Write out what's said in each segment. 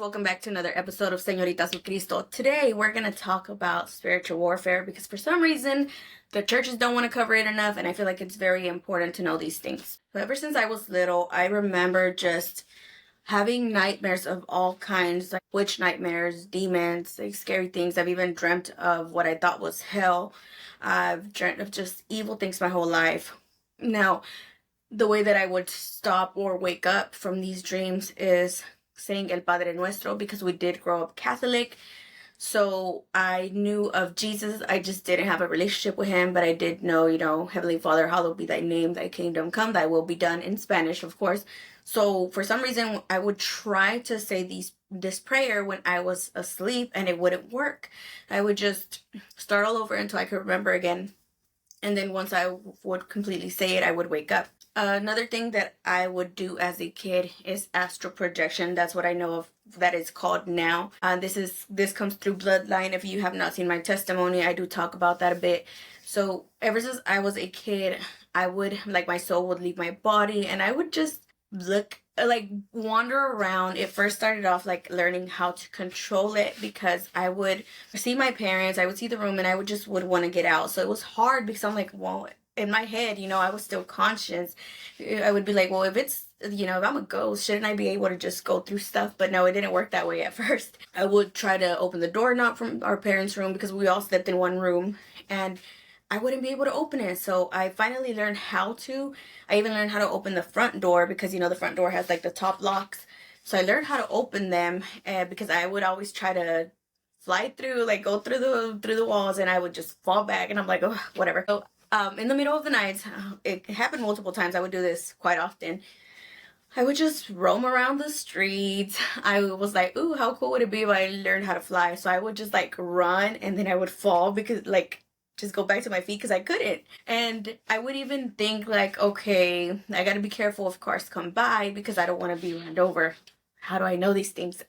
welcome back to another episode of Señoritas with Cristo. Today we're going to talk about spiritual warfare because for some reason the churches don't want to cover it enough, and I feel like it's very important to know these things. So ever since I was little, I remember just having nightmares of all kinds, like witch nightmares, demons, like scary things. I've even dreamt of what I thought was hell. I've dreamt of just evil things my whole life. Now, the way that I would stop or wake up from these dreams is saying El Padre Nuestro, because we did grow up Catholic. So I knew of Jesus. I just didn't have a relationship with him, but I did know, Heavenly Father, hallowed be thy name, thy kingdom come, thy will be done, in Spanish, of course. So for some reason, I would try to say this prayer when I was asleep, and it wouldn't work. I would just start all over until I could remember again. And then once I would completely say it, I would wake up. Another thing that I would do as a kid is astral projection. That's what I know of that it's called now. This comes through bloodline. If you have not seen my testimony, I do talk about that a bit. So ever since I was a kid, I would, like, my soul would leave my body and I would just wander around. It first started off like learning how to control it, because I would see my parents, I would see the room, and I would want to get out. So it was hard because I'm like, well, in my head, I was still conscious. I would be like, well, if I'm a ghost, shouldn't I be able to just go through stuff? But no, it didn't work that way at first. I would try to open the doorknob from our parents' room because we all slept in one room, and I wouldn't be able to open it. So I finally learned how to. I even learned how to open the front door because, the front door has like the top locks. So I learned how to open them because I would always try to fly through, like go through the walls, and I would just fall back, and I'm like, oh, whatever. So in the middle of the night, it happened multiple times. I would do this quite often. I would just roam around the streets. I was like, ooh, how cool would it be if I learned how to fly? So I would just like run, and then I would fall because just go back to my feet because I couldn't. And I would even think like, okay, I got to be careful if cars come by because I don't want to be run over. How do I know these things?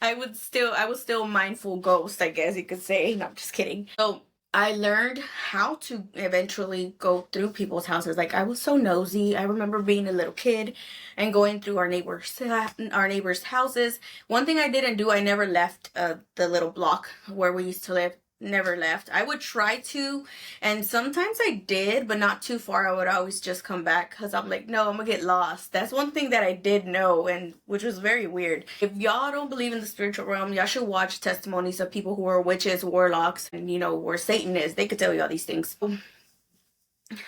I was still mindful ghost, I guess you could say. No, I'm just kidding. So I learned how to eventually go through people's houses. Like, I was so nosy. I remember being a little kid and going through our neighbors' houses. One thing I didn't do, I never left the little block where we used to live. Never left. I would try to, and sometimes I did, but not too far. I would always just come back because I'm like, no, I'm gonna get lost. That's one thing that I did know, and which was very weird. If y'all don't believe in the spiritual realm, y'all should watch testimonies of people who are witches, warlocks, and were Satanists. They could tell you all these things.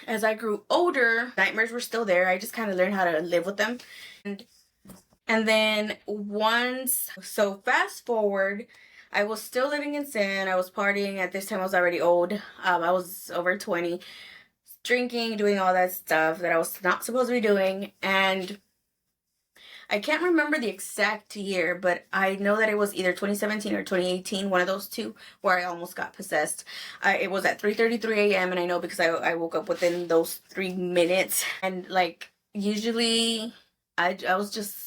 As I grew older, nightmares were still there. I just kind of learned how to live with them. And then fast forward, I was still living in sin. I was partying. At this time, I was already old. I was over 20, drinking, doing all that stuff that I was not supposed to be doing. And I can't remember the exact year, but I know that it was either 2017 or 2018, one of those two, where I almost got possessed. It was at 3:33 a.m. and I know because I woke up within those 3 minutes. And usually I was just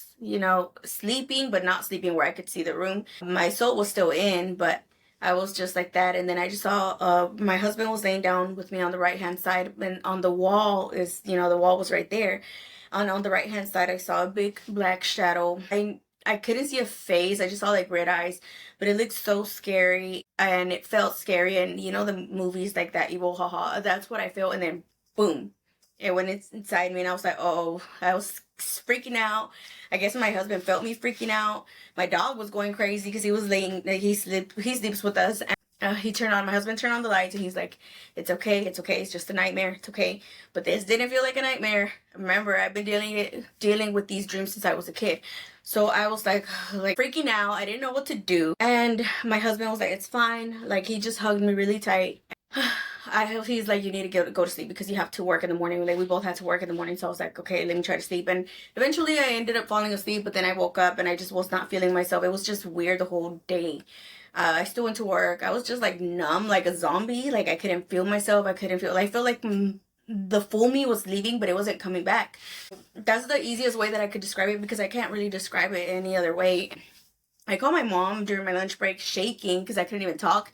sleeping, but not sleeping where I could see the room. My soul was still in, but I was just like that. And then I just saw my husband was laying down with me on the right hand side, and on the wall the wall was right there. On the right hand side, I saw a big black shadow. I couldn't see a face. I just saw red eyes, but it looked so scary, and it felt scary. And the movies like that, evil, haha, that's what I felt. And then boom, it went inside me, and I was like, oh, I was freaking out. I guess my husband felt me freaking out. My dog was going crazy because he was he sleeps with us. And my husband turned on the lights, and he's like, it's okay, it's just a nightmare, it's okay. But this didn't feel like a nightmare. Remember, I've been dealing with these dreams since I was a kid. So I was like freaking out. I didn't know what to do. And my husband was like, it's fine. He just hugged me really tight. He's like, you need to go to sleep because you have to work in the morning. We both had to work in the morning. So I was like, okay, let me try to sleep. And eventually I ended up falling asleep, but then I woke up and I just was not feeling myself. It was just weird the whole day. I still went to work. I was just numb, like a zombie. I couldn't feel myself. I felt like the full me was leaving, but it wasn't coming back. That's the easiest way that I could describe it because I can't really describe it any other way. I called my mom during my lunch break shaking because I couldn't even talk.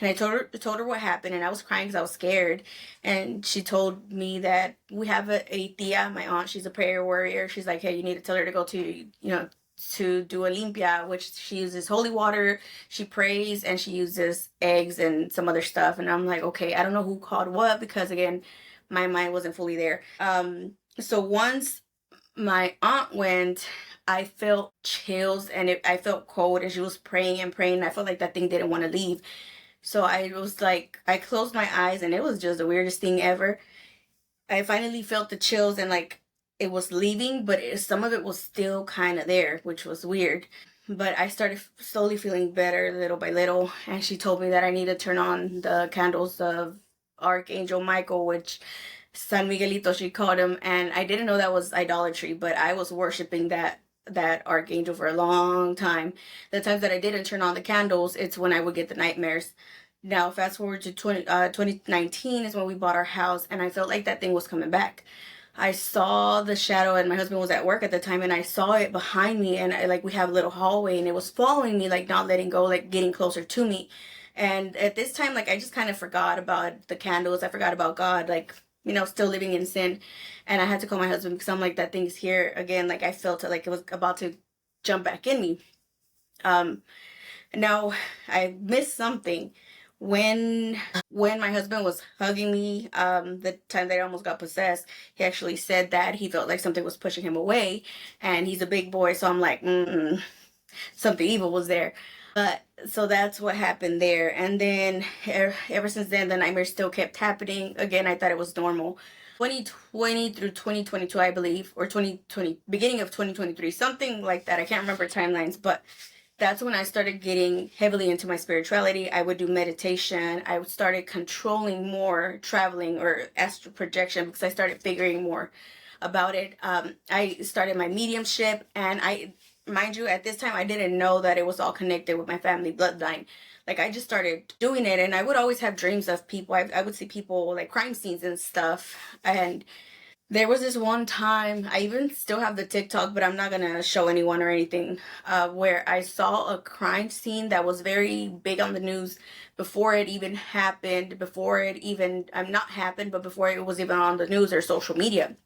And I told her what happened, and I was crying because I was scared. And she told me that we have a tia, my aunt. She's a prayer warrior. She's like, hey, you need to tell her to go to to do a limpia, which she uses holy water, she prays, and she uses eggs and some other stuff. And I'm like, okay, I don't know who called what, because again, my mind wasn't fully there. So once my aunt went, I felt chills, and I felt cold, and she was praying and praying. I felt like that thing didn't want to leave. So I was like, I closed my eyes, and it was just the weirdest thing ever. I finally felt the chills, and like it was leaving, but some of it was still kind of there, which was weird. But I started slowly feeling better little by little, and she told me that I need to turn on the candles of Archangel Michael, which San Miguelito she called him, and I didn't know that was idolatry, but I was worshiping that archangel for a long time. The times that I didn't turn on the candles, it's when I would get the nightmares. Now, fast forward to 2019 is when we bought our house, and I felt like that thing was coming back. I saw the shadow, and my husband was at work at the time, and I saw it behind me, and we have a little hallway, and it was following me, like not letting go, like getting closer to me. And at this time, like I just kind of forgot about the candles. I forgot about God, like, still living in sin. And I had to call my husband because I'm like, that thing's here again. Like I felt it, like it was about to jump back in me. Now I missed something. When my husband was hugging me, the time that I almost got possessed, he actually said that he felt like something was pushing him away, and he's a big boy, so I'm like, something evil was there. But so that's what happened there. And then ever since then, the nightmares still kept happening. Again, I thought it was normal. 2020 through 2022, I believe, or 2020, beginning of 2023, something like that. I can't remember timelines, but that's when I started getting heavily into my spirituality. I would do meditation. I started controlling more traveling or astral projection because I started figuring more about it. I started my mediumship, and mind you, at this time, I didn't know that it was all connected with my family bloodline. Like, I just started doing it, and I would always have dreams of people. I would see people, like, crime scenes and stuff, and there was this one time, I even still have the TikTok, but I'm not gonna show anyone or anything, where I saw a crime scene that was very big on the news before it even happened, before it even, not happened, but before it was even on the news or social media.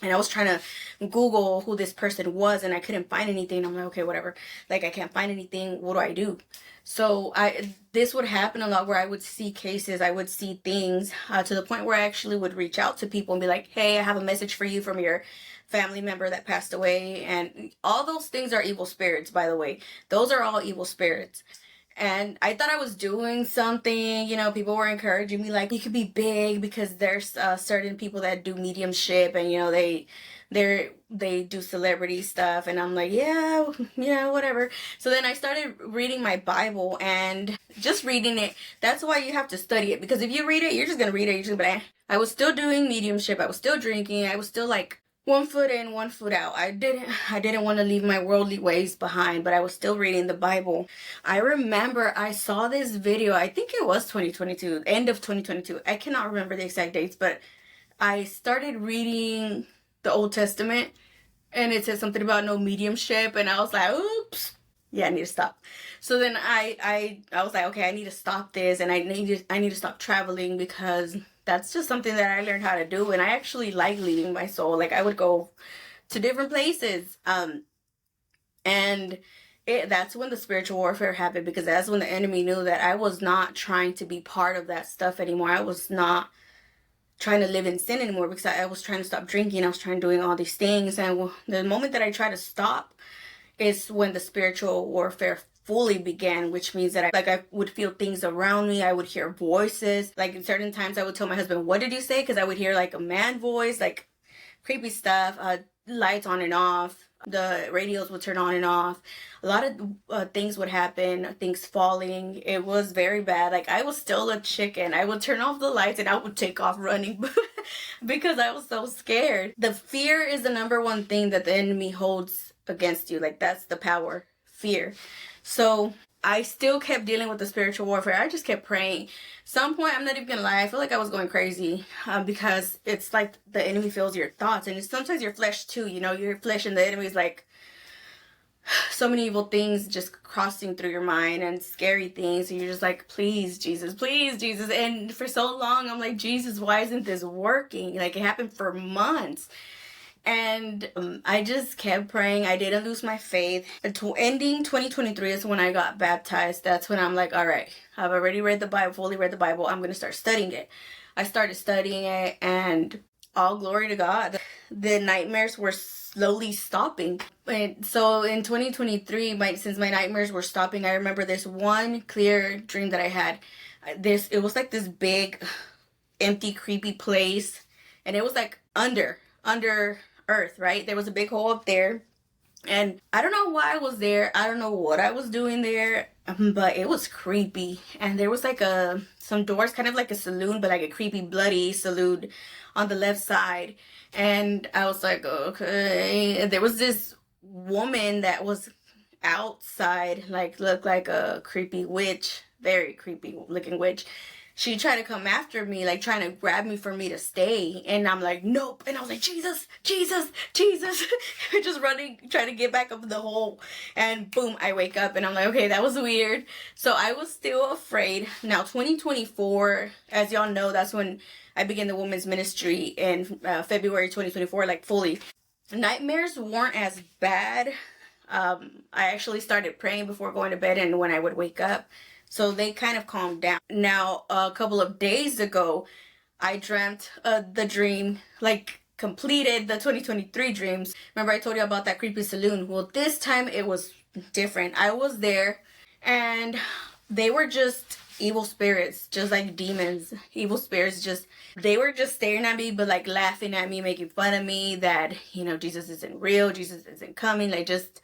And I was trying to Google who this person was, and I couldn't find anything. I'm like, okay, whatever. Like, I can't find anything. What do I do? So this would happen a lot, where I would see cases, I would see things, to the point where I actually would reach out to people and be like, hey, I have a message for you from your family member that passed away. And all those things are evil spirits, by the way. Those are all evil spirits. And I thought I was doing something, people were encouraging me, like, you could be big, because there's certain people that do mediumship, and, they do celebrity stuff. And I'm like, yeah, whatever. So then I started reading my Bible, and just reading it, that's why you have to study it, because if you read it, you're just going to read it. You're just going to, I was still doing mediumship. I was still drinking. I was still like, one foot in, one foot out. I didn't want to leave my worldly ways behind, but I was still reading the Bible. I remember I saw this video, I think it was 2022, end of 2022. I cannot remember the exact dates, but I started reading the Old Testament, and it said something about no mediumship, and I was like, oops. Yeah, I need to stop. So then I was like, okay, I need to stop this, and I need to stop traveling, because that's just something that I learned how to do. And I actually like leaving my soul. Like, I would go to different places. And that's when the spiritual warfare happened, because that's when the enemy knew that I was not trying to be part of that stuff anymore. I was not trying to live in sin anymore, because I was trying to stop drinking. I was trying doing all these things. And the moment that I try to stop is when the spiritual warfare fully began, which means that I would feel things around me. I would hear voices. Like, in certain times I would tell my husband, what did you say? Because I would hear like a man voice, like creepy stuff, lights on and off. The radios would turn on and off. A lot of things would happen, things falling. It was very bad. Like, I was still a chicken. I would turn off the lights and I would take off running because I was so scared. The fear is the number one thing that the enemy holds against you. Like, that's the power, fear. So I still kept dealing with the spiritual warfare. I just kept praying. Some point, I'm not even gonna lie, I feel like I was going crazy, because it's like the enemy fills your thoughts, and it's sometimes your flesh too. Your flesh and the enemy is like so many evil things just crossing through your mind, and scary things, and you're just like, please Jesus, please Jesus. And for so long I'm like, Jesus, why isn't this working? Like, it happened for months. And I just kept praying. I didn't lose my faith. Until ending 2023 is when I got baptized. That's when I'm like, all right, I've already read the Bible, fully read the Bible. I'm going to start studying it. I started studying it, and all glory to God. The nightmares were slowly stopping. And so in 2023, since my nightmares were stopping, I remember this one clear dream that I had. It was like this big, empty, creepy place. And it was like under earth, right? There was a big hole up there, and I don't know why I was there. I don't know what I was doing there, but it was creepy. And there was like some doors, kind of like a saloon, but like a creepy, bloody saloon on the left side. And I was like, okay. And there was this woman that was outside, like looked like a creepy witch, very creepy looking witch. She tried to come after me, like trying to grab me for me to stay. And I'm like, nope. And I was like, Jesus, Jesus, Jesus. Just running, trying to get back up the hole. And boom, I wake up and I'm like, okay, that was weird. So I was still afraid. Now, 2024, as y'all know, that's when I began the women's ministry in February 2024, like fully. Nightmares weren't as bad. I actually started praying before going to bed and when I would wake up. So they kind of calmed down. Now, a couple of days ago, I dreamt the dream, like completed the 2023 dreams. Remember I told you about that creepy saloon? Well, this time it was different. I was there, and they were just evil spirits, just like demons. Evil spirits, they were just staring at me, but like laughing at me, making fun of me that, Jesus isn't real, Jesus isn't coming, like just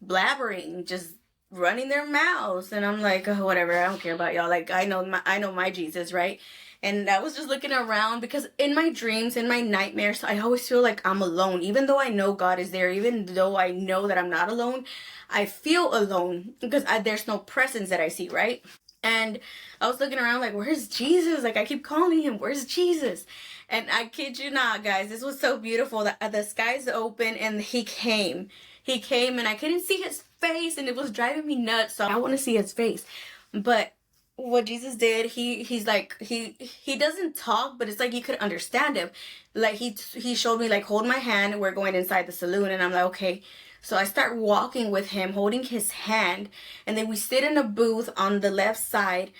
blabbering, just running their mouths. And I'm like, oh, whatever, I don't care about y'all. Like, I know my Jesus, right? And I was just looking around, because in my dreams, in my nightmares, I always feel like I'm alone. Even though I know God is there, even though I know that I'm not alone, I feel alone because there's no presence that I see, right? And I was looking around like, where's Jesus? Like, I keep calling him, where's Jesus? And I kid you not, guys, this was so beautiful. The skies open and he came. He came and I couldn't see his face, and it was driving me nuts. So I want to see his face. But what Jesus did, he's like, he doesn't talk, but it's like you could understand him. Like he showed me, like, hold my hand, we're going inside the saloon. And I'm like, okay. So I start walking with him, holding his hand, and then we sit in a booth on the left side,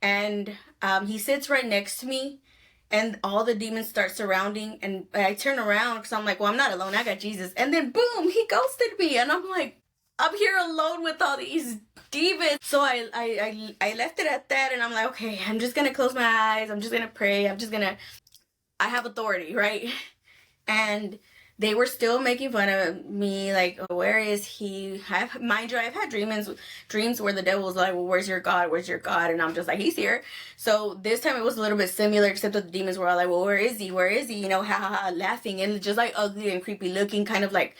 and he sits right next to me, and all the demons start surrounding, and I turn around because I'm like, well, I'm not alone, I got Jesus. And then boom, he ghosted me, and I'm like, I'm here alone with all these demons. So I left it at that, and I'm like, okay, I'm just gonna close my eyes, I'm just gonna pray, I have authority, right? And they were still making fun of me, like, oh, where is he? Mind you, I've had dreams where the devil was like, well, where's your God? Where's your God? And I'm just like, he's here. So this time it was a little bit similar, except that the demons were all like, well, where is he? Where is he? Ha ha ha, laughing, and just like ugly and creepy looking, kind of like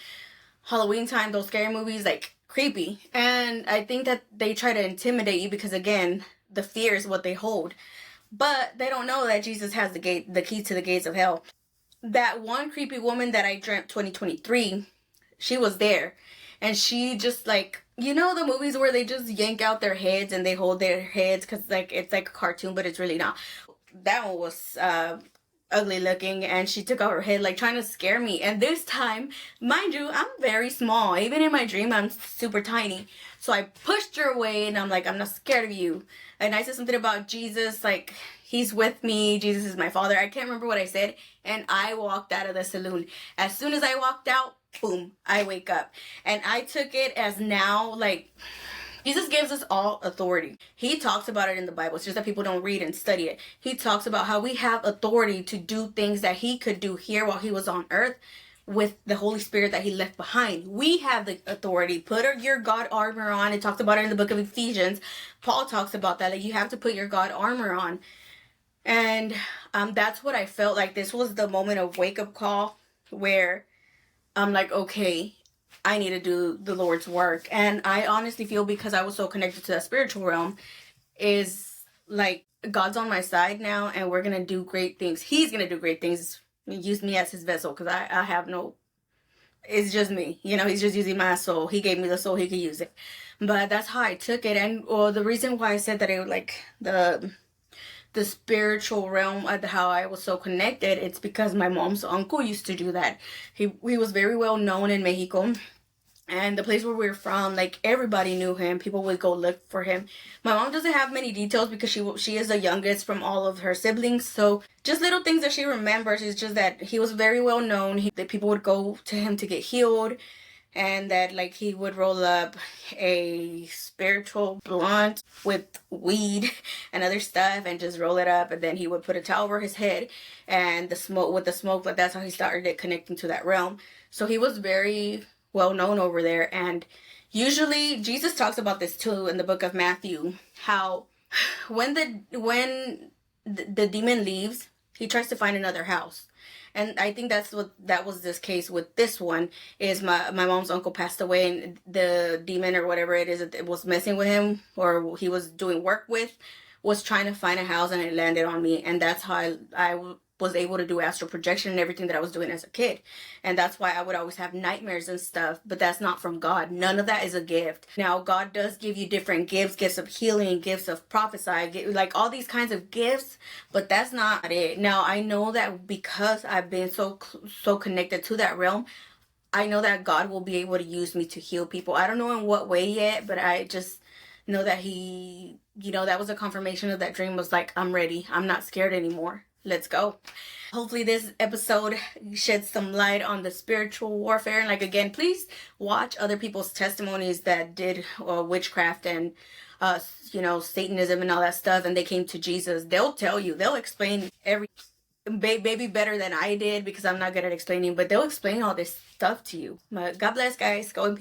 Halloween time, those scary movies, like creepy. And I think that they try to intimidate you because, again, the fear is what they hold. But they don't know that Jesus has the key to the gates of hell. That one creepy woman that I dreamt 2023, she was there. And she just, like, the movies where they just yank out their heads and they hold their heads because, like, it's like a cartoon, but it's really not. That one was ugly looking, and she took out her head, like, trying to scare me. And this time, mind you, I'm very small. Even in my dream, I'm super tiny. So I pushed her away, and I'm like, I'm not scared of you. And I said something about Jesus, like, he's with me, Jesus is my father. I can't remember what I said, and I walked out of the saloon. As soon as I walked out, boom, I wake up. And I took it as now, like, Jesus gives us all authority. He talks about it in the Bible. It's just that people don't read and study it. He talks about how we have authority to do things that he could do here while he was on earth with the Holy Spirit that he left behind. We have the authority. Put your God armor on. It talks about it in the book of Ephesians. Paul talks about that. Like, you have to put your God armor on. And that's what I felt like. This was the moment of wake-up call where I'm like, okay, I need to do the Lord's work. And I honestly feel, because I was so connected to that spiritual realm, is like God's on my side now, and we're going to do great things. He's going to do great things. Use me as his vessel, because I have no, it's just me. He's just using my soul. He gave me the soul, he could use it. But that's how I took it. And the reason why I said that it was like the the spiritual realm, how I was so connected, it's because my mom's uncle used to do that. He was very well known in Mexico. And the place where we're from, like, everybody knew him. People would go look for him. My mom doesn't have many details because she is the youngest from all of her siblings. So just little things that she remembers is just that he was very well known. That people would go to him to get healed. And that, like, he would roll up a spiritual blunt with weed and other stuff and just roll it up. And then he would put a towel over his head and with the smoke, but that's how he started connecting to that realm. So he was very well known over there. And usually Jesus talks about this too in the book of Matthew, how when the demon leaves, he tries to find another house. And I think that was this case with this one, is my mom's uncle passed away, and the demon or whatever it is that was messing with him or he was doing work with was trying to find a house, and it landed on me. And that's how I was able to do astral projection and everything that I was doing as a kid. And that's why I would always have nightmares and stuff, but that's not from God. None of that is a gift. Now, God does give you different gifts of healing, gifts of prophesy, like all these kinds of gifts, but that's not it. Now, I know that because I've been so connected to that realm, I know that God will be able to use me to heal people. I don't know in what way yet, but I just know that he, that was a confirmation of that dream, was like, I'm ready. I'm not scared anymore. Let's go. Hopefully this episode sheds some light on the spiritual warfare. And, like, again, please watch other people's testimonies that did witchcraft and Satanism and all that stuff, and they came to Jesus. They'll tell you, they'll explain maybe better than I did, because I'm not good at explaining, but they'll explain all this stuff to you. But God bless, guys. Go in peace.